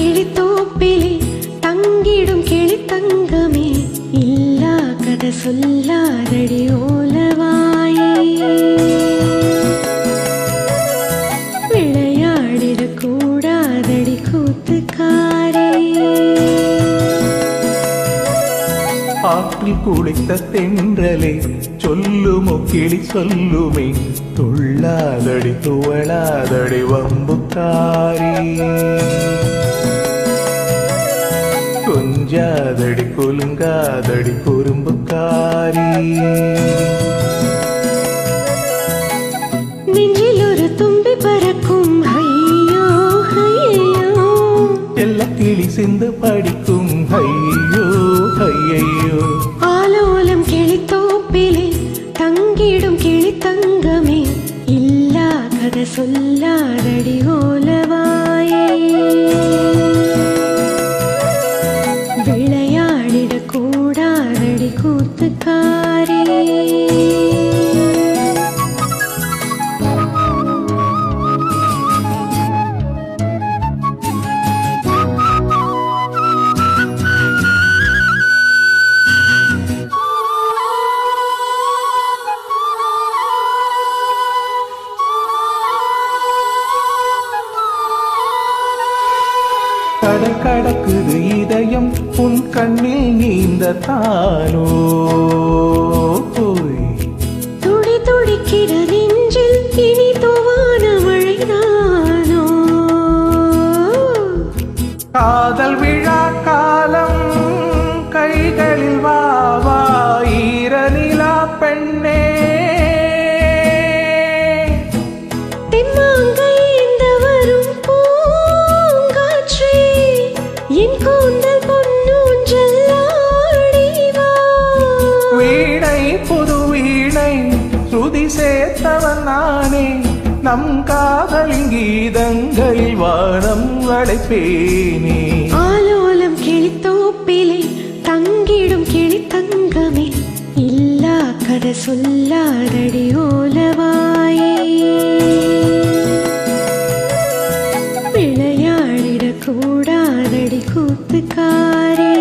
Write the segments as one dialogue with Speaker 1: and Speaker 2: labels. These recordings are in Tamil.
Speaker 1: கிளித்தோப்பிலே தங்கிடும் கிளி தங்கமே இல்லா கதை சொல்லாதடி ஓலவாயே விளையாடிட கூடாதடி கூத்துக்காரே
Speaker 2: ஆற்றில் குளித்த தென்றலே சொல்லுமோ கிளி சொல்லுமே துள்ளாதடி துவளாதடி வம்புக்காரி கொஞ்சாதடி குலுங்காதடி குறும்புக்காரி
Speaker 1: நெஞ்சில் ஒரு தும்பி பறக்கும் ஐயோ ஐயோ
Speaker 2: எல்ல கிளி சிந்து படிக்கும் ஐயோ ஐயோ
Speaker 1: ஆலோலம் கிளித்தோப்பிலே தங்கிடும் கிளி தங்கமே இல்லா கதை சொல்லாதடி ஓலவாயே விளையாடிட கூடாதடி கூத்துக்காரே
Speaker 2: கடல் கடக்குது இதயம் உன் கண்ணில் நீந்த தானோ
Speaker 1: துடி துடிக்கிற நெஞ்சில் இனி துவான மழைதானோ
Speaker 2: காதல் விழா காலம் கைகளில் வாவா ஈரநிலா பெண்ணே
Speaker 1: என் கூந்தல் பொன்னூஞ்சல் ஆடிவா
Speaker 2: வீணை புது வீணை சுதி சேர்த்தவன் நானே நம் காதலின் கீதங்களில் வானம் அடைப்பேனே
Speaker 1: ஆலோலம் கிளித்தோப்பிலே தங்கிடும் கிளி தங்கமே இல்லா கதை சொல்லாதடி ஓலவாயே விளையாடிட கூடாதடி கூத்துக்காரே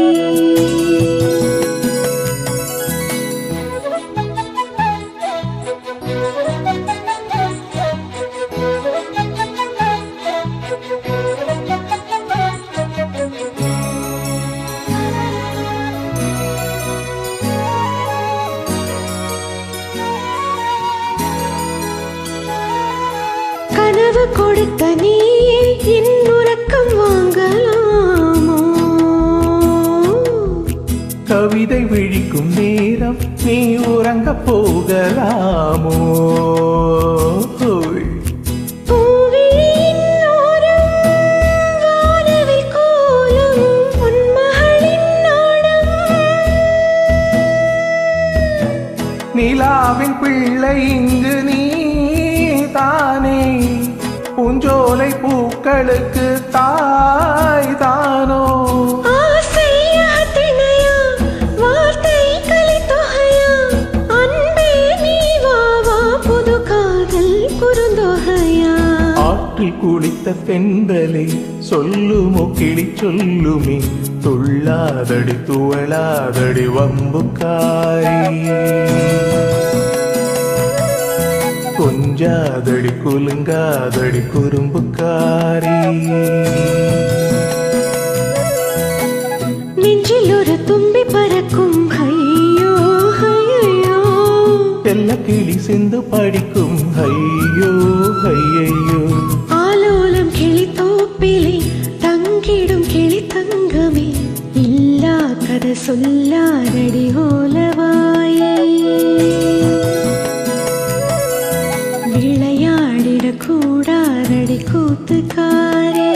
Speaker 1: கனவு கொடுத்த நீயே என் உறக்கம் வாங்கலாமோ
Speaker 2: கவிதை விழிக்கும் நேரம் நீ உறங்க போகலாமோ
Speaker 1: பூவிழியின் ஓரம் வானவில் கோலம் பொன்மகளின் நாடம்
Speaker 2: நிலாவின் பிள்ளை இங்கு நீ தானே பூஞ்சோலை பூக்களுக்கு தாய் தானோ
Speaker 1: ஆசையா திணையா வார்த்தை கலித்தொகையா அன்பே நீ வா வா புது காதல் குறுந்தொகையா
Speaker 2: ஆற்றில் குளித்த தென்றலே சொல்லுமோ கிளி சொல்லுமே துள்ளாதடி துவளாதடி வம்புக்காரி கொஞ்சாதடி குலுங்காதடி குறும்புக்காரி
Speaker 1: நெஞ்சில் ஒரு தும்பி பறக்கும் ஐயோ ஐயோ
Speaker 2: எல்ல கிளி சிந்து படிக்கும் ஐயோ ஐயோ
Speaker 1: ஆலோலம் கிளித்தோப்பிலே தங்கிடும் கிளி தங்கமே இல்லா கதை சொல்லாதடி ஓலவாயே விளையாடிட கூடாதடி கூத்துக்காரே